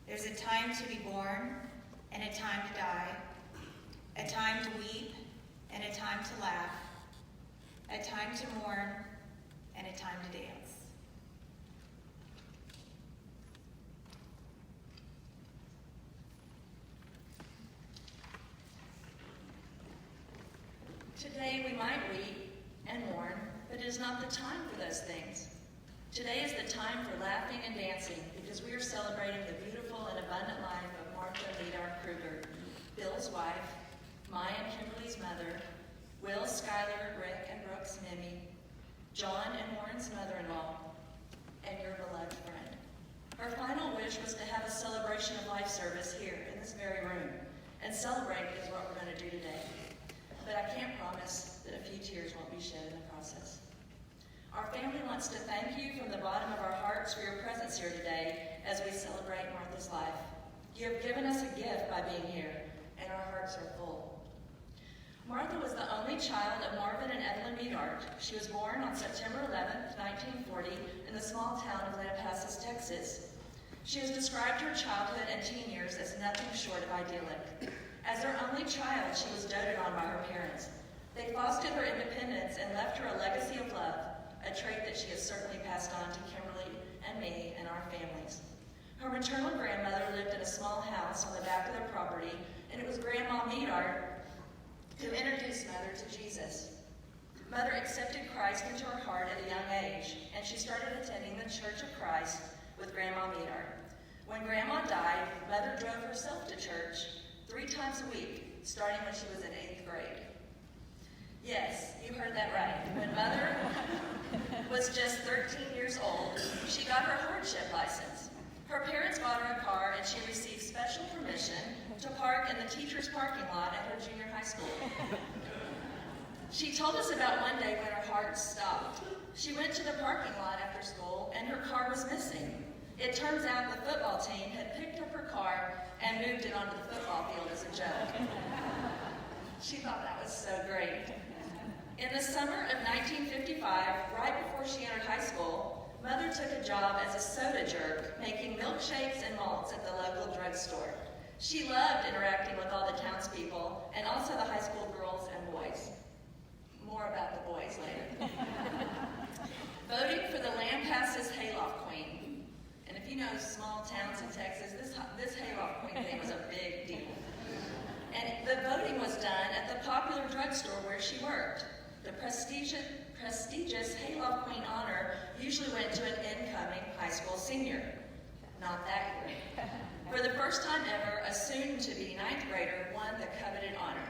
There's a time to be born and a time to die, a time to weep and a time to laugh, a time to mourn and a time to dance. Today we might weep and mourn, but it is not the time for those things. Today is the time for laughing and dancing because we are celebrating the beautiful and abundant life of Martha Krueger, Bill's wife, Maya and Kimberly's mother, Will, Skylar, Rick, and Brooke's Mimi, John and Warren's mother-in-law, and your beloved friend. Her final wish was to have a celebration of life service here in this very room, and celebrate is what we're going to do today. But I can't promise that a few tears won't be shed in the process. Our family wants to thank you from the bottom of our hearts for your presence here today as we celebrate Martha's life. You have given us a gift by being here, and our hearts are full. Martha was the only child of Marvin and Evelyn Meadart. She was born on September 11, 1940, in the small town of Lampasas, Texas. She has described her childhood and teen years as nothing short of idyllic. As their only child, she was doted on by her parents. They fostered her independence and left her a legacy of love, a trait that she has certainly passed on to Kimberly and me and our families. Her maternal grandmother lived in a small house on the back of their property, and it was Grandma Meadart who introduced Mother to Jesus. Mother accepted Christ into her heart at a young age, and she started attending the Church of Christ with Grandma Meadart. When Grandma died, Mother drove herself to church 3 times a week, starting when she was in 8th grade. Yes, you heard that right. When Mother was just 13 years old, she got her hardship license. Her parents bought her a car, and she received special permission to park in the teacher's parking lot at her junior high school. She told us about one day when her heart stopped. She went to the parking lot after school, and her car was missing. It turns out the football team had picked up her car and moved it onto the football field as a joke. She thought that was so great. In the summer of 1955, right before she entered high school, Mother took a job as a soda jerk, making milkshakes and malts at the local drugstore. She loved interacting with all the townspeople and also the high school girls and boys. More about the boys later. Voting for the Lampasas Hayloft Queen. And if you know small towns in Texas, this Hayloft Queen thing was a big deal. And the voting was done at the popular drugstore where she worked. The prestigious Hayloft Queen honor usually went to an incoming high school senior. Not that year. For the first time ever, a soon-to-be 9th grader won the coveted honor.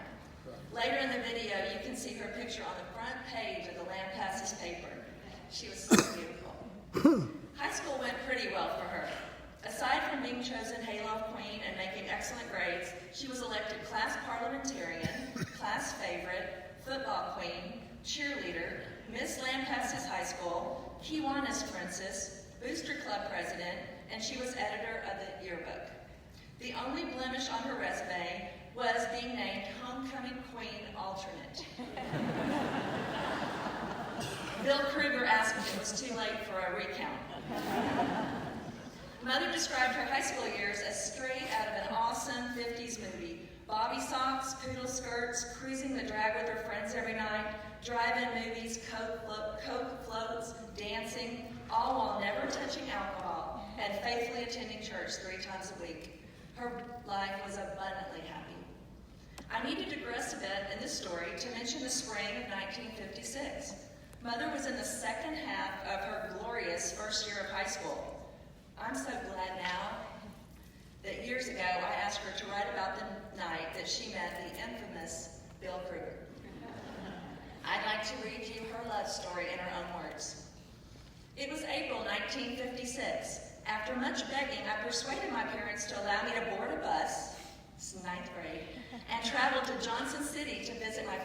Later in the video, you can see her picture on the front page of the Lampasas paper. She was so beautiful. High school went pretty well for her. Aside from being chosen Hayloft Queen and making excellent grades, she was elected class parliamentarian, class favorite, football queen, cheerleader, Miss Lampasas High School, Kiwanis Princess, Booster Club president, and she was editor of the yearbook. The only blemish on her resume was being named Homecoming Queen alternate. Bill Krueger asked if it was too late for a recount. Mother described her high school years as straight out of an awesome 50s movie. Bobby socks, poodle skirts, cruising the drag with her friends every night, drive-in movies, Coke floats, dancing, all while never touching alcohol and faithfully attending church 3 times a week. Her life was abundantly happy. I need to digress a bit in this story to mention the spring of 1956. Mother was in the second half of her glorious first year of high school. I'm so glad now that years ago I asked her to write about the night that she met the infamous Bill Krueger. I'd like to read you her love story in her own words. It was April 1956. After much begging, I persuaded my parents to allow me to board a bus, it's 9th grade, and travel to Johnson City to visit my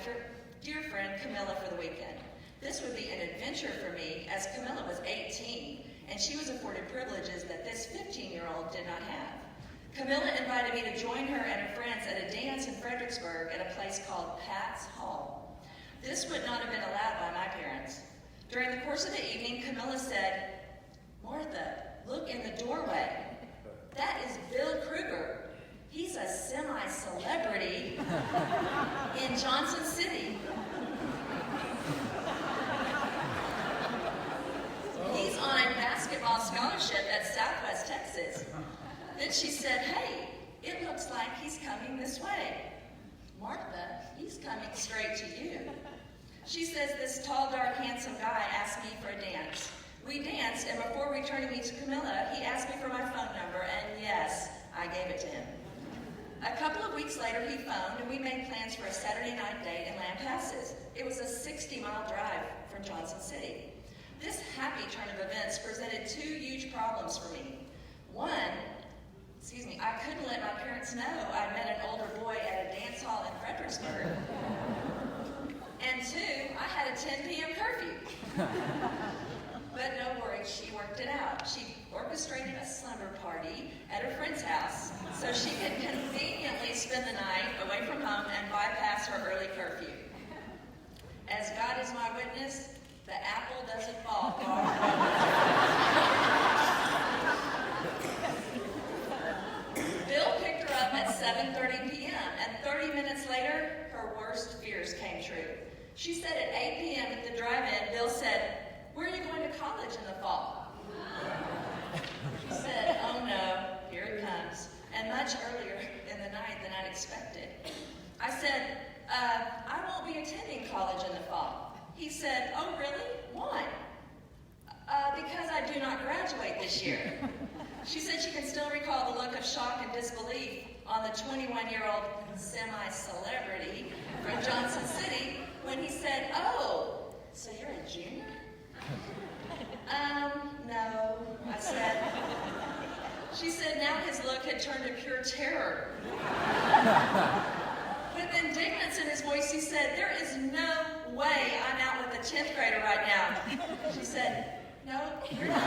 dear friend Camilla for the weekend. This would be an adventure for me, as Camilla was 18, and she was afforded privileges that this 15-year-old did not have. Camilla invited me to join her and her friends at a dance in Fredericksburg at a place called Pat's Hall. This would not have been allowed by my parents. During the course of the evening, Camilla said, "Martha, look in the doorway. That is Bill she said, "Hey, it looks like he's coming this way." "Martha, he's coming straight to you." She says, "This tall, dark, handsome guy asked me for a dance. We danced, and before returning me to Camilla, he asked me for my phone number, and yes, I gave it to him. A couple of weeks later, he phoned, and we made plans for a Saturday night date in Lampasas. It was a 60-mile drive from Johnson City. This happy turn of events presented two huge problems for me. One, I couldn't let my parents know I'd met an older boy at a dance hall in Fredericksburg. And two, I had a 10 p.m. curfew. But no worries, she worked it out. She orchestrated a slumber party at her friend's house so she could conveniently spend the night away from home and bypass her early curfew. As God is my witness, the apple doesn't fall far from the tree. Bill picked her up at 7:30 p.m., and 30 minutes later, her worst fears came true. She said at 8 p.m. at the drive-in, Bill said, "Where are you going to college in the fall?" She said, "Oh no, here it comes," and much earlier in the night than I'd expected. I said, I won't be attending college in the fall." He said, "Oh really? Why?" Because I do not graduate this year." She said she can still recall the look of shock and disbelief on the 21-year-old semi-celebrity from Johnson City when he said, "Oh, so you're a junior?" No, I said. She said now his look had turned to pure terror. With indignance in his voice, he said, "There is no way I'm out with a 10th grader right now." She said, "No, you're not."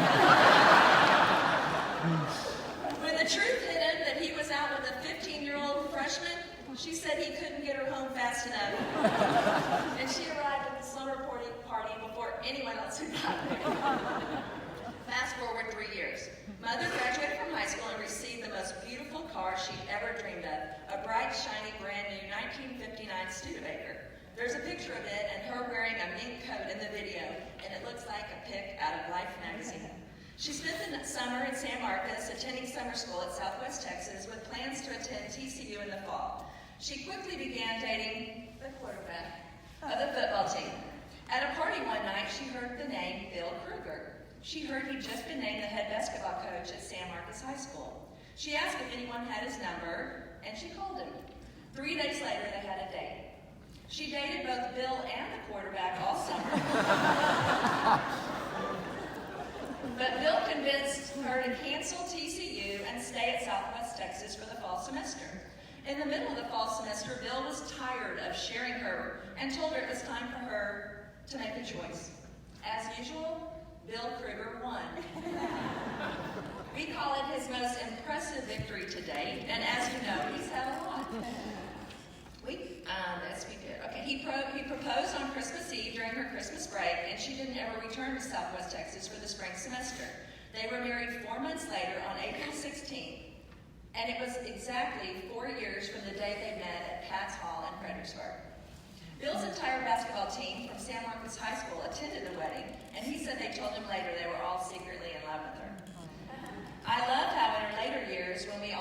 When the truth hit him that he was out with a 15-year-old freshman, she said he couldn't get her home fast enough. And she arrived at the slumber party before anyone else had gotten there. Fast forward 3 years. Mother graduated from high school and received the most beautiful car she'd ever dreamed of, a bright, shiny, brand new 1959 Studebaker. There's a picture of it and her wearing a mink coat in the video, and it looks like a pic out of Life magazine. She spent the summer in San Marcos attending summer school at Southwest Texas with plans to attend TCU in the fall. She quickly began dating the quarterback of the football team. At a party one night, she heard the name Bill Krueger. She heard he'd just been named the head basketball coach at San Marcos High School. She asked if anyone had his number, and she called him. 3 days later, they had a date. She dated both Bill and the quarterback all summer. But Bill convinced her to cancel TCU and stay at Southwest Texas for the fall semester. In the middle of the fall semester, Bill was tired of sharing her and told her it was time for her to make a choice. As usual, Bill Krueger won. We call it his most impressive victory to date, and as you know, he's had a lot. Yes, we did. Okay, he proposed on Christmas Eve during her Christmas break, and she didn't ever return to Southwest Texas for the spring semester. They were married 4 months later on April 16th, and it was exactly 4 years from the day they met at Pat's Hall in Fredericksburg. Bill's entire basketball team from San Marcos High School attended the wedding, and he said they told him later they were all secretly in love with her. I loved how in her later years, when we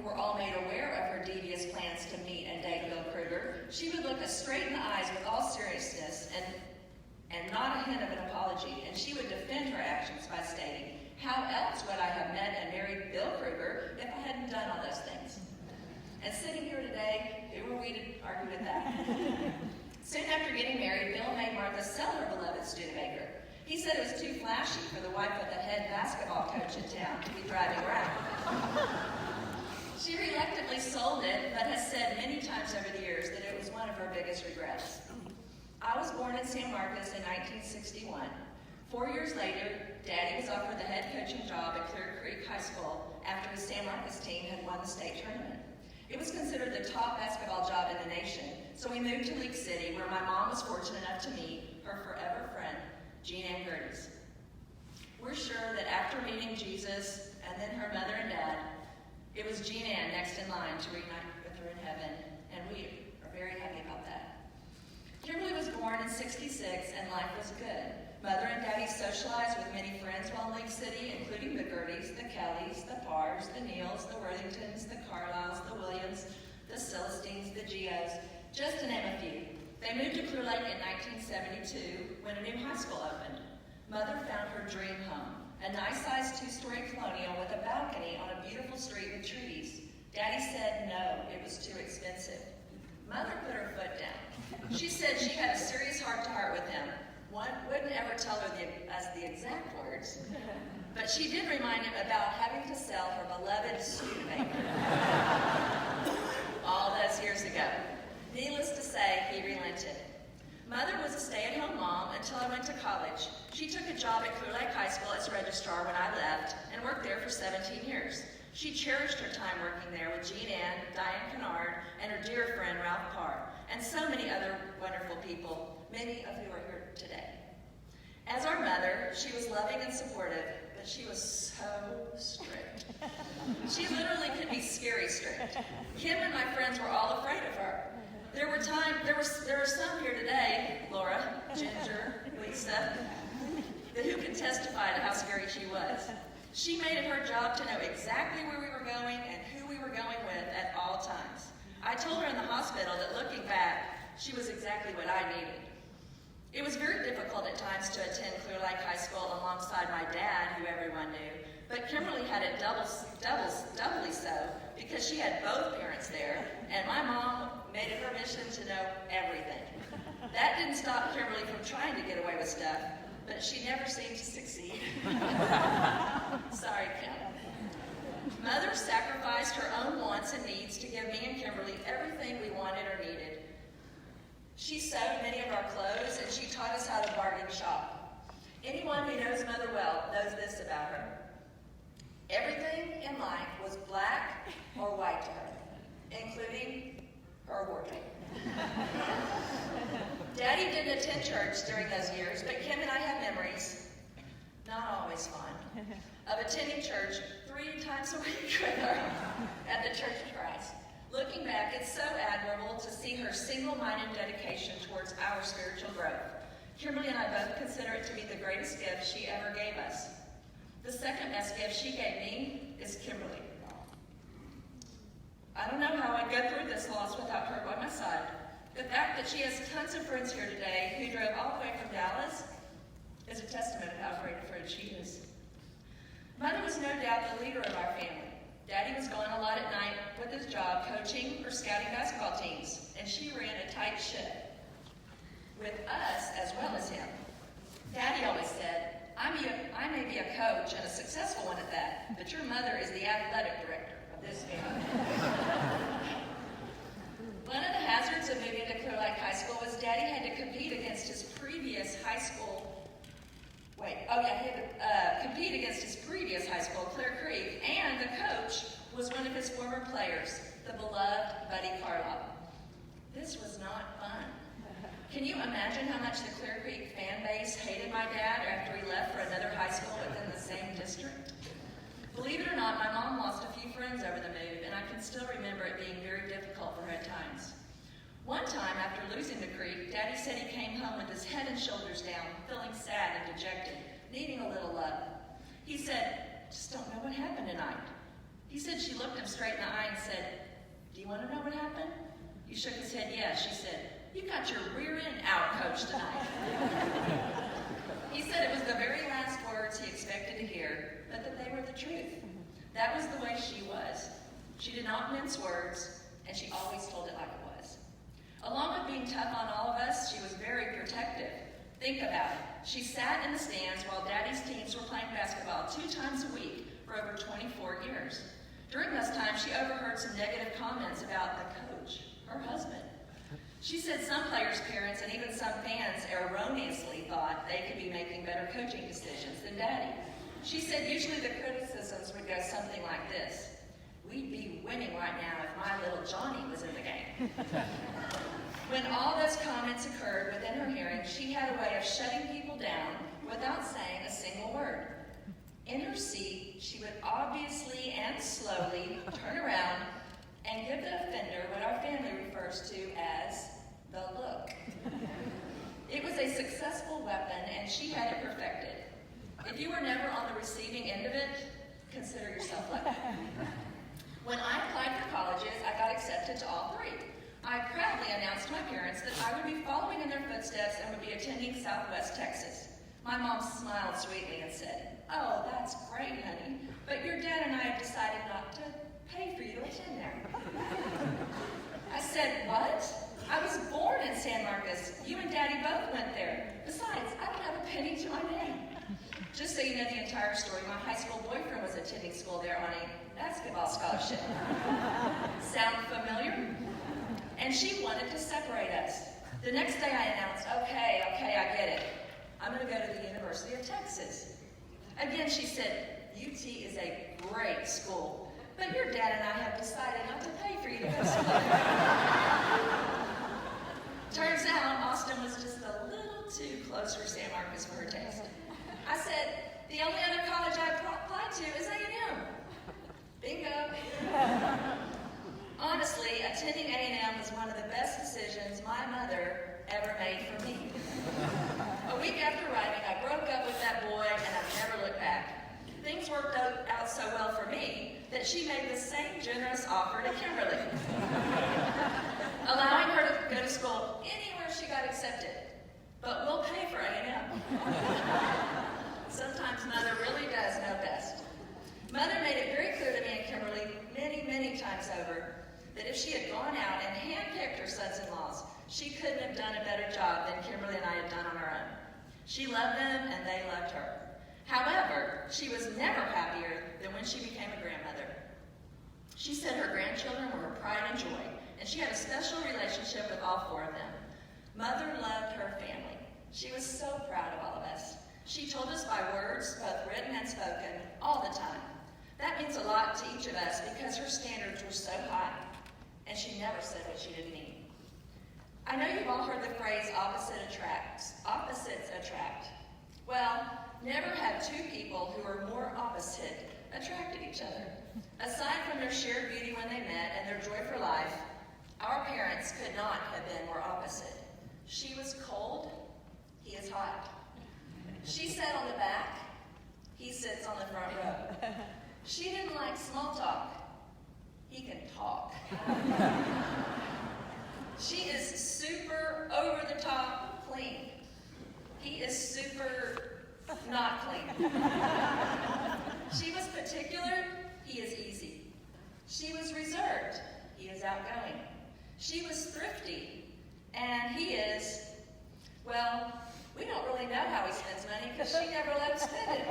were all made aware of her devious plans to meet and date Bill Krueger, she would look us straight in the eyes with all seriousness and not a hint of an apology, and she would defend her actions by stating, "How else would I have met and married Bill Krueger if I hadn't done all those things?" And sitting here today, who were we to argue with that? Soon after getting married, Bill made Martha sell her beloved Studebaker. He said it was too flashy for the wife of the head basketball coach in town to be driving around. She reluctantly sold it, but has said many times over the years that it was one of her biggest regrets. I was born in San Marcos in 1961. 4 years later, Daddy was offered the head coaching job at Clear Creek High School after his San Marcos team had won the state tournament. It was considered the top basketball job in the nation, so we moved to League City, where my mom was fortunate enough to meet her forever friend, Jean Ann Gerdes. We're sure that after meeting Jesus and then her mother and dad, it was Jean Ann next in line to reunite with her in heaven, and we are very happy about that. Kimberly was born in '66, and life was good. Mother and Daddy socialized with many friends while in League City, including the Gerdes, the Kellys, the Parrs, the Neals, the Celestines, the Geos, just to name a few. They moved to Clear Lake in 1972 when a new high school opened. Mother found her dream home, a nice-sized two-story colonial with a balcony on a beautiful street with trees. Daddy said no, it was too expensive. Mother put her foot down. She said she had a serious heart-to-heart with him. One wouldn't ever tell her the exact words, but she did remind him about having to sell her beloved Studebaker all those years ago. Needless to say, he relented. Mother was a stay-at-home mom until I went to college. She took a job at Clear Lake High School as registrar when I left and worked there for 17 years. She cherished her time working there with Jean Ann, Diane Kennard, and her dear friend Ralph Parr, and so many other wonderful people, many of who are here today. As our mother, she was loving and supportive, but she was so strict. She literally could be scary strict. Kim and my friends were all afraid of her. There are some here today, Laura, Ginger, Lisa, who can testify to how scary she was. She made it her job to know exactly where we were going and who we were going with at all times. I told her in the hospital that looking back, she was exactly what I needed. It was very difficult at times to attend Clear Lake High School alongside my dad, who everyone knew, but Kimberly had it doubly so because she had both parents there, and my mom made it her mission to know everything. That didn't stop Kimberly from trying to get away with stuff, but she never seemed to succeed. Sorry, Kim. Mother sacrificed her own wants and needs to give me and Kimberly everything we wanted or needed. She sewed many of our clothes, and she taught us how to bargain shop. Anyone who knows Mother well knows this about her. Everything in life was black or white to her, including her wardrobe. Daddy didn't attend church during those years, but Kim and I have memories, not always fun, of attending church 3 times a week with her at the Church of Christ. Looking back, it's so admirable to see her single-minded dedication towards our spiritual growth. Kimberly and I both consider it to be the greatest gift she ever gave us. The second best gift she gave me is Kimberly. I don't know how I'd go through this loss without her by my side. The fact that she has tons of friends here today who drove all the way from Dallas is a testament to how great a friend she is. Mother was no doubt the leader of our family. Daddy was gone a lot at night with his job coaching or scouting basketball teams, and she ran a tight ship with us as well as him. Daddy always said, I may be a coach and a successful one at that, but your mother is the athletic director of this family. One of the hazards of moving to Clear Lake High School was Daddy had to compete against his previous high school, compete against his previous high school, Clear Creek, and the coach was one of his former players, the beloved Buddy Carlisle. This was not fun. Can you imagine how much the Clear Creek fan base hated my dad after he left for another high school within the same district? Believe it or not, my mom lost a few friends over the move, and I can still remember it being very difficult for her at times. One time, after losing the Creek, Daddy said he came home with his head and shoulders down, feeling sad and dejected, needing a little love. He said, just don't know what happened tonight. He said she looked him straight in the eye and said, do you want to know what happened? He shook his head yes. She said, you got your rear end out, Coach, tonight. He said it was the very last words he expected to hear, but that they were the truth. That was the way she was. She did not mince words, and she always told it like it was. Along with being tough on all of us, she was very protective. Think about it. She sat in the stands while Daddy's teams were playing basketball 2 times a week for over 24 years. During those times, she overheard some negative comments about the coach, her husband. She said some players' parents and even some fans erroneously thought they could be making better coaching decisions than Daddy. She said usually the criticisms would go something like this: we'd be winning right now if my little Johnny was in the game. When all those comments occurred within her hearing, she had a way of shutting people down without saying a single word. In her seat, she would obviously and slowly turn around and give the offender what our family refers to as the look. It was a successful weapon, and she had it perfected. If you were never on the receiving end of it, consider yourself lucky. When I applied for colleges, I got accepted to all three. I proudly announced to my parents that I would be following in their footsteps and would be attending Southwest Texas. My mom smiled sweetly and said, "Oh, that's great, honey, but your dad and I have decided not to pay for you to attend there." I said, "What? I was born in San Marcos. You and Daddy both went there. Besides, I don't have a penny to my name." Just so you know the entire story, my high school boyfriend was attending school there on a basketball scholarship. Sound familiar? And she wanted to separate us. The next day I announced, okay, I get it. I'm going to go to the University of Texas. Again, she said, UT is a great school, but your dad and I have decided not to pay for you to go to school. Turns out Austin was just a little too close for San Marcos for her taste. I said, the only other college I applied to is A&M. Bingo. Honestly, attending A&M was one of the best decisions my mother ever made for me. A week after arriving, I broke up with that boy and I've never looked back. Things worked out so well for me that she made the same generous offer to Kimberly, allowing her to go to school anywhere she got accepted. But we'll pay for A&M. Sometimes Mother really does know best. Mother made it very clear to me and Kimberly many times over that if she had gone out and handpicked her sons-in-laws, she couldn't have done a better job than Kimberly and I had done on our own. She loved them and they loved her. However, she was never happier than when she became a grandmother. She said her grandchildren were her pride and joy, and she had a special relationship with all four of them. Mother loved her family. She was so proud of all of us. She told us by words, both written and spoken, all the time. That means a lot to each of us because her standards were so high, and she never said what she didn't mean. I know you've all heard the phrase opposites attract. Well, never have two people who are more opposite attracted each other. Aside from their shared beauty when they met and their joy for life, our parents could not have been more opposite. She was cold, he is hot. She sat on the back, he sits on the front row. She didn't like small talk, he can talk. She is super over the top clean. He is super not clean. She was particular, he is easy. She was reserved, he is outgoing. She was thrifty, and he is, well, we don't really know how he spends money because she never let him spend it.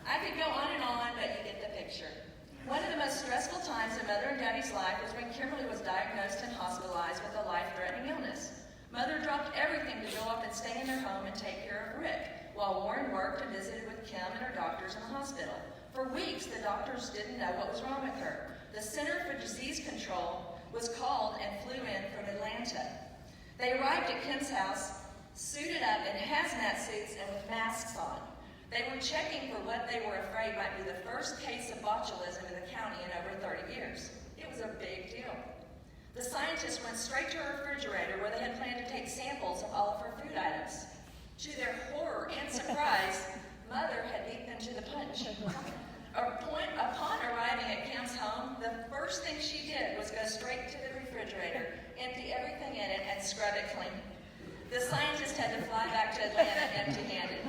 I could go on and on, but you get the picture. One of the most stressful times in Mother and Daddy's life was when Kimberly was diagnosed and hospitalized with a life-threatening illness. Mother dropped everything to go up and stay in their home and take care of Rick, while Warren worked and visited with Kim and her doctors in the hospital. For weeks, the doctors didn't know what was wrong with her. The Center for Disease Control was called and flew in from Atlanta. They arrived at Kim's house, suited up in hazmat suits and with masks on. They were checking for what they were afraid might be the first case of botulism in the county in over 30 years. It was a big deal. The scientists went straight to her refrigerator where they had planned to take samples of all of her food items. To their horror and surprise, Mother had beat them to the punch. Upon arriving at Kim's home, the first thing she did was go straight to the refrigerator, empty everything in it, and scrub it clean. The scientist had to fly back to Atlanta empty-handed.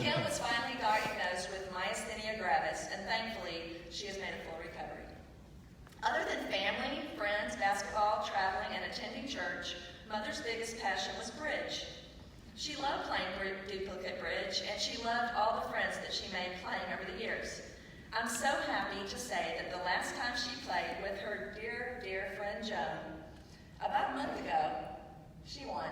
Kim was finally diagnosed with myasthenia gravis, and thankfully, she has made a full recovery. Other than family, friends, basketball, traveling, and attending church, Mother's biggest passion was bridge. She loved playing duplicate bridge, and she loved all the friends that she made playing over the years. I'm so happy to say that the last time she played with her dear friend Joan, about a month ago, she won.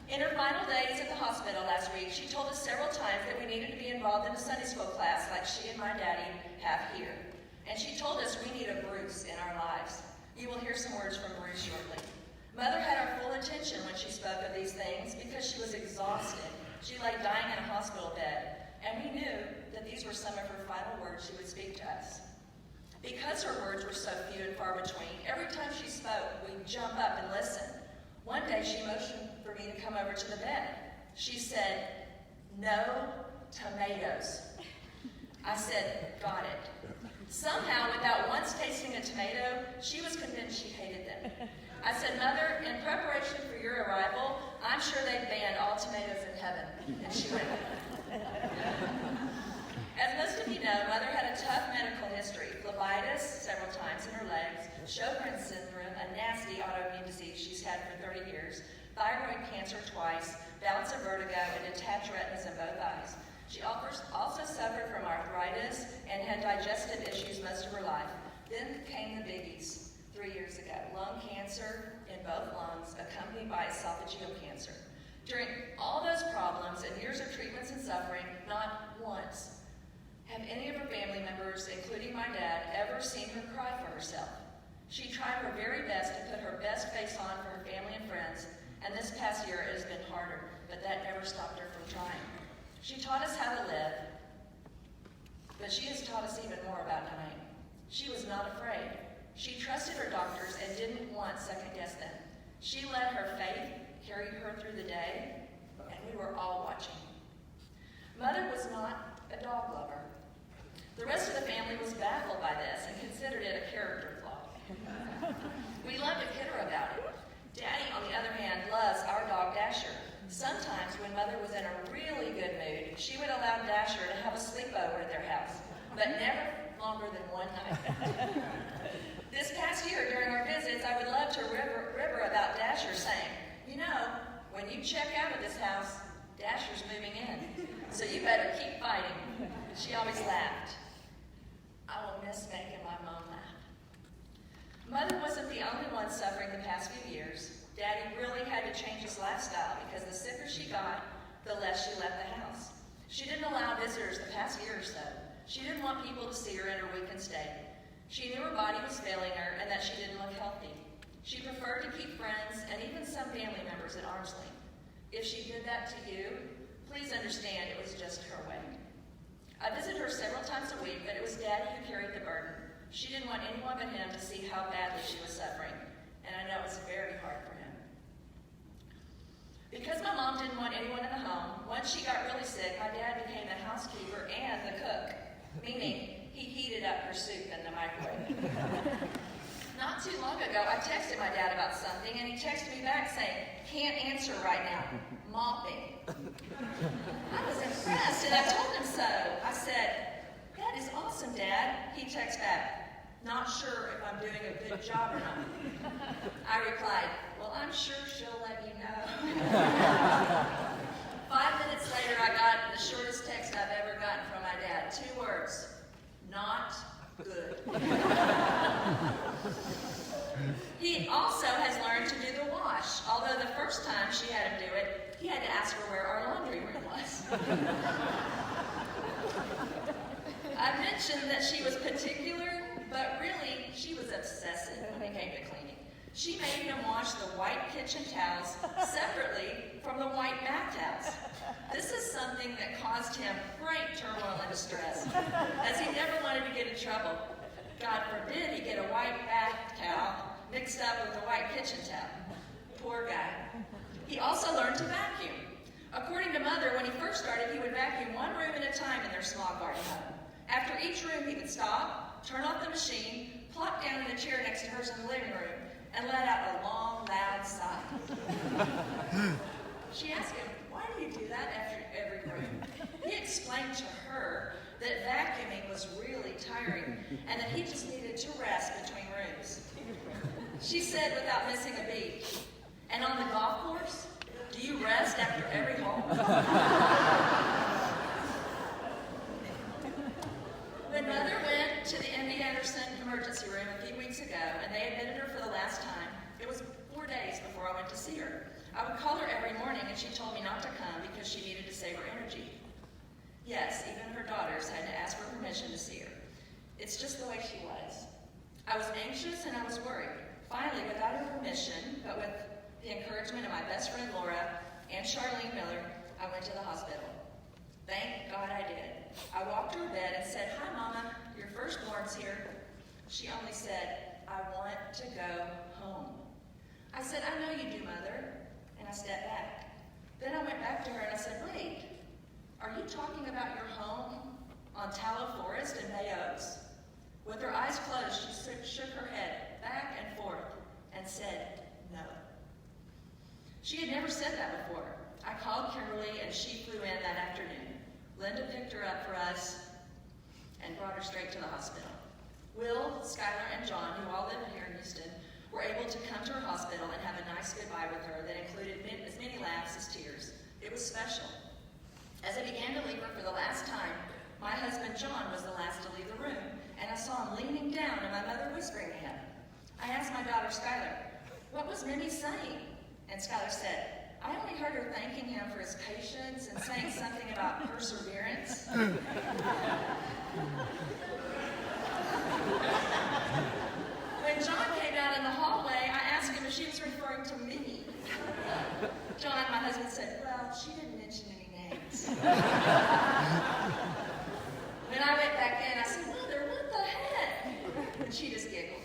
In her final days at the hospital last week, she told us several times that we needed to be involved in a Sunday school class like she and my daddy have here. And she told us we need a Bruce in our lives. You will hear some words from Bruce shortly. Mother had our full attention when she spoke of these things because she was exhausted. She lay dying in a hospital bed, and we knew that these were some of her final words she would speak to us. Because her words were so few and far between, every time she spoke, we'd jump up and listen. One day she motioned for me to come over to the bed. She said, "No tomatoes." I said, "Got it." Somehow, without once tasting a tomato, she was convinced she hated them. I said, Mother, in preparation for your arrival, I'm sure they've banned all tomatoes in heaven. And she went. As most of you know, Mother had a tough medical history, phlebitis several times in her legs, Sjogren's syndrome, a nasty autoimmune disease she's had for 30 years, thyroid cancer twice, bouts of vertigo, and detached retinas in both eyes. She also suffered from arthritis and had digestive issues most of her life. Then came the biggies 3 years ago. Lung cancer in both lungs, accompanied by esophageal cancer. During all those problems and years of treatments and suffering, not once have any of her family members, including my dad, ever seen her cry for herself. She tried her very best to put her best face on for her family and friends, and this past year it has been harder, but that never stopped her from trying. She taught us how to live, but she has taught us even more about dying. She was not afraid. She trusted her doctors and didn't once second-guess them. She let her faith carry her through the day, and we were all watching. Mother was not a dog lover. The rest of the family was baffled by this and considered it a character flaw. We loved to kid her about it. Daddy, on the other hand, loves our dog Dasher. Sometimes when Mother was in a really good mood, she would allow Dasher to have a sleepover at their house, but never longer than one night. This past year, during our visits, I would love to rib her about Dasher, saying, you know, when you check out of this house, Dasher's moving in, so you better keep fighting. She always laughed. I will miss making my mom laugh. Mother wasn't the only one suffering the past few years. Daddy really had to change his lifestyle because the sicker she got, the less she left the house. She didn't allow visitors the past year or so. She didn't want people to see her in her weakened state. She knew her body was failing her and that she didn't look healthy. She preferred to keep friends and even some family members at arm's length. If she did that to you, please understand it was just her way. I visited her several times a week, but it was Daddy who carried the burden. She didn't want anyone but him to see how badly she was suffering, and I know it was very hard for him. Because my mom didn't want anyone in the home, once she got really sick, my dad became the housekeeper and the cook, meaning he heated up her soup in the microwave. Not too long ago, I texted my dad about something, and he texted me back saying, can't answer right now, mopping. I was impressed, and I told him so. I said, that is awesome, Dad. He texted back, not sure if I'm doing a good job or not. I replied, well, I'm sure she'll let you know. 5 minutes later, I got the shortest text I've ever gotten from my dad. 2 words, not good. He also has learned to do the wash, although the first time she had him do it, he had to ask her where our laundry room was. I mentioned that she was particular, but really, she was obsessive when it came to cleaning. She made him wash the white kitchen towels separately from the white bath towels. This is something that caused him great turmoil and distress, as he never wanted to get in trouble. God forbid he get a white bath towel mixed up with a white kitchen towel. Poor guy. He also learned to vacuum. According to Mother, when he first started, he would vacuum one room at a time in their small garden home. After each room, he would stop, turn off the machine, plop down in a chair next to hers in the living room, and let out a long, loud sigh. She asked him, why do you do that after every room? He explained to her that vacuuming was really tiring and that he just needed to rest between rooms. She said without missing a beat, and on the golf course, do you rest after every hole? When Mother went to the MD Anderson emergency room a few weeks ago and they admitted her for the last time, it was 4 days before I went to see her. I would call her every morning and she told me not to come because she needed to save her energy. Yes, even her daughters had to ask for permission to see her. It's just the way she was. I was anxious and I was worried. Finally, without her permission, but with the encouragement of my best friend Laura and Charlene Miller, I went to the hospital. Thank God I did. I walked to her bed and said, hi, Mama, your firstborn's here. She only said, I want to go home. I said, I know you do, Mother, and I stepped back. Then I went back to her and I said, wait, are you talking about your home on Tallow Forest in Bay Oaks? With as she flew in that afternoon. Linda picked her up for us and brought her straight to the hospital. Will, Skylar, and John, who all live here in Houston, were able to come to her hospital and have a nice goodbye with her that included as many laughs as tears. It was special. As I began to leave her for the last time, my husband John was the last to leave the room, and I saw him leaning down and my mother whispering to him. I asked my daughter Skylar, "What was Mimi saying?" And Skylar said, "I only heard her thanking him for his patience and saying something about perseverance." When John came out in the hallway, I asked him if she was referring to me. John, my husband, said, "Well, she didn't mention any names." When I went back in, I said, "Mother, what the heck?" And she just giggled.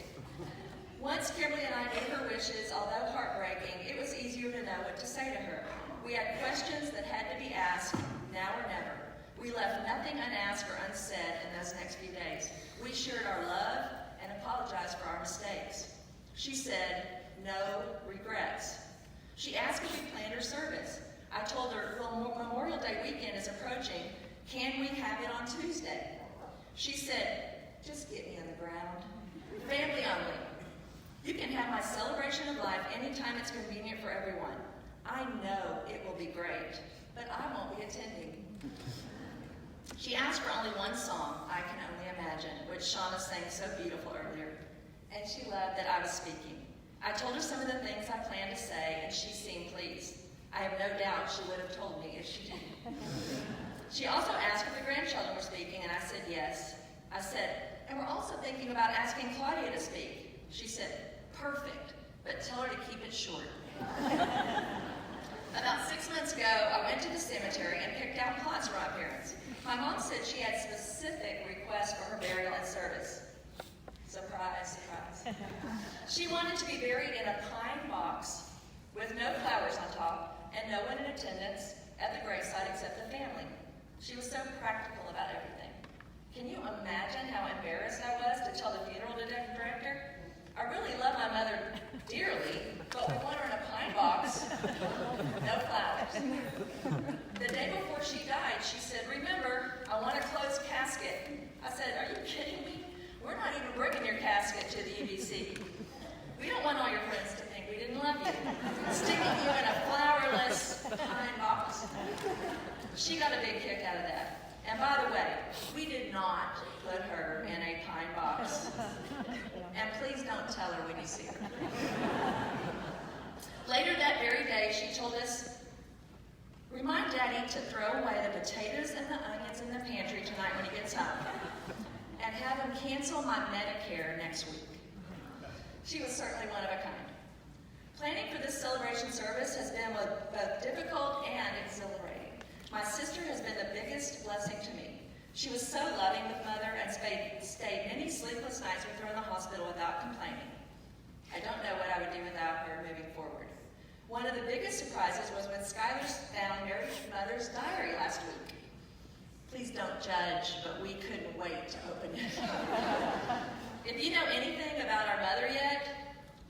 Once Kimberly and I knew her wishes, although heartbreaking, it was easier to know what to say to her. We had questions that had to be asked, now or never. We left nothing unasked or unsaid in those next few days. We shared our love and apologized for our mistakes. She said, "No regrets." She asked if we planned her service. I told her, "Well, Memorial Day weekend is approaching. Can we have it on Tuesday?" She said, "Just get me on the ground. Family only. You can have my celebration of life anytime it's convenient for everyone. I know it will be great, but I won't be attending." She asked for only one song, "I Can Only Imagine," which Shauna sang so beautiful earlier, and she loved that I was speaking. I told her some of the things I planned to say, and she seemed pleased. I have no doubt she would have told me if she didn't. She also asked if the grandchildren were speaking, and I said yes. I said, "And we're also thinking about asking Claudia to speak." She said, "Perfect, but tell her to keep it short." About 6 months ago, I went to the cemetery and picked out plots for my parents. My mom said she had specific requests for her burial and service. Surprise, surprise. She wanted to be buried in a pine box with no flowers on top and no one in attendance at the gravesite except the family. She was so practical about everything. Can you imagine how embarrassed I was to tell the funeral director? I really love my mother dearly, but we want her in a pine box, no flowers. The day before she died, she said, "Remember, I want a closed casket." I said, "Are you kidding me? We're not even bringing your casket to the UBC. We don't want all your friends to think we didn't love you. Sticking you in a flowerless pine box." She got a big kick out of that. And by the way, we did not put her in a pine box. And please don't tell her when you see her. Later that very day, she told us, "Remind Daddy to throw away the potatoes and the onions in the pantry tonight when he gets home, and have him cancel my Medicare next week." She was certainly one of a kind. Planning for this celebration service has been both difficult and exhilarating. My sister has been the biggest blessing to me. She was so loving with Mother and stayed many sleepless nights with her in the hospital without complaining. I don't know what I would do without her moving forward. One of the biggest surprises was when Skylar found Mary's mother's diary last week. Please don't judge, but we couldn't wait to open it. If you know anything about our mother yet,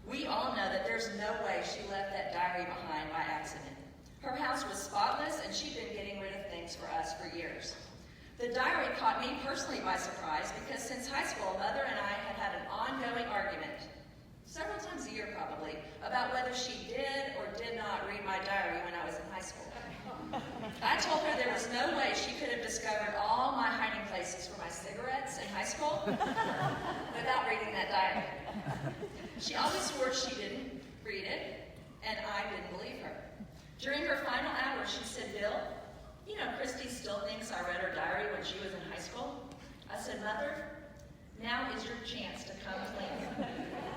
we all know that there's no way she left that diary behind by accident. Her house was spotless, and she'd been getting rid of things for us for years. The diary caught me personally by surprise because since high school, Mother and I had an ongoing argument, several times a year probably, about whether she did or did not read my diary when I was in high school. I told her there was no way she could have discovered all my hiding places for my cigarettes in high school without reading that diary. She always swore she didn't read it, and I didn't believe her. During her final hours, she said, "Bill, you know Christy still thinks I read her diary when she was in high school?" I said, "Mother, now is your chance to come clean.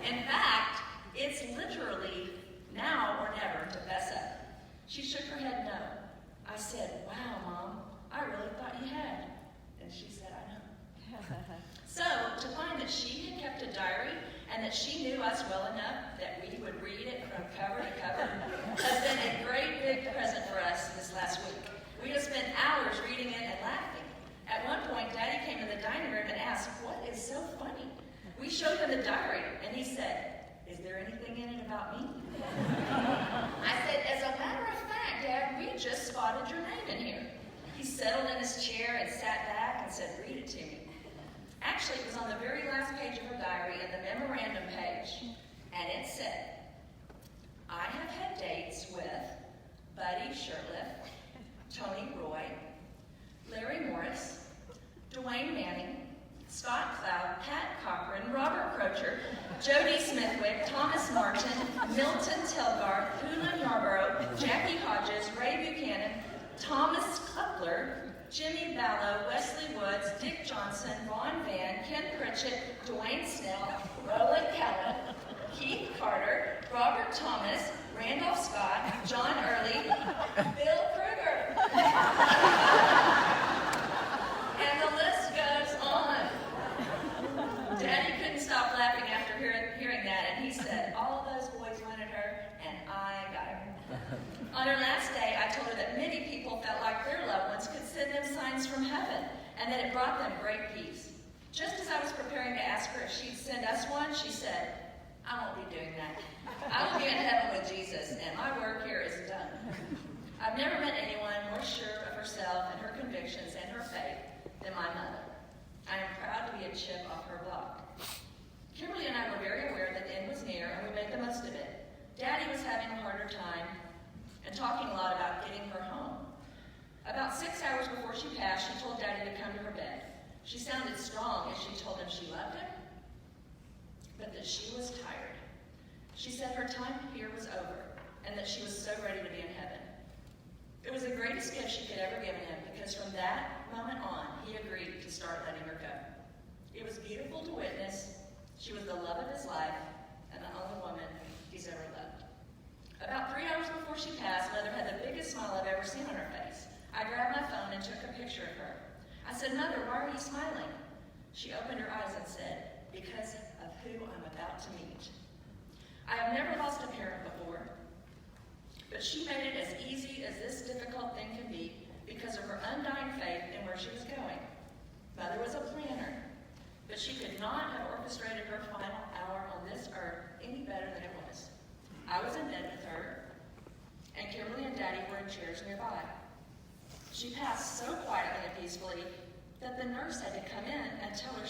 In fact, it's literally now or never to fess up." She shook her head no. I said, "Wow, Mom, I really thought you had." And she said, "I know." So, to find that she had kept a diary and that she knew us well enough that we would read it from cover to cover has been a great big present for us this last week. We have spent hours reading it and laughing. At one point, Daddy came to the dining room and asked, "What is so funny?" We showed him the diary, and he said, "Is there anything in it about me?" I said, "As a matter of fact, Dad, we we just spotted your name in here." He settled in his chair and sat back and said, "Read it to me." Actually, it was on the very last page of her diary in the memorandum page, and it said, "I have had dates with Buddy Shirtliff, Tony Roy, Larry Morris, Dwayne Manning, Scott Cloud, Pat Cochran, Robert Crocher, Jody Smithwick, Thomas Martin, Milton Telgar, Hula Yarborough, Jackie Hodges, Ray Buchanan, Thomas Klepler, Jimmy Ballo, Wesley Woods, Dick Johnson, Vaughn Van, Ken Pritchett, Dwayne Snell, Roland Cowan, Keith Carter, Robert Thomas, Randolph Scott, John Early, Bill Krueger." And the list goes on. Daddy couldn't stop laughing after hearing that, and he said, "All those boys wanted her, and I got her." On her last day, I told her that many people felt like their loved ones could send them signs from heaven, and that it brought them great peace. Just as I was preparing to ask her if she'd send us one, she said, "I won't be doing that. I will be in heaven with Jesus, and my work here is done." I've never met anyone more sure of herself and her convictions and her faith than my mother. I am proud to be a chip off her block. Kimberly and I were very aware that the end was near, and we made the most of it. Daddy was having a harder time and talking a lot about getting her home. About 6 hours before she passed, she told Daddy to come to her bed. She sounded strong as she told him she loved him, but that she was tired. She said her time here was over, and that she was so ready to be in heaven. It was the greatest gift she could ever given him, because from that moment on, he agreed to start letting her go. It was beautiful to witness. She was the love of his life, and the only woman he's ever loved. About 3 hours before she passed, Mother had the biggest smile I've ever seen on her face. I grabbed my phone and took a picture of her. I said, "Mother, why are you smiling?" She opened her eyes and said, "Because of who I'm about to meet." I have never lost a parent before, but she made it as easy as this difficult thing can be because of her undying faith in where she was going. Mother was a planner, but she could not have orchestrated her final hour on this earth any better than it was. I was in bed with her, and Kimberly and Daddy were in chairs nearby. She passed so quietly and peacefully that the nurse had to come in and tell her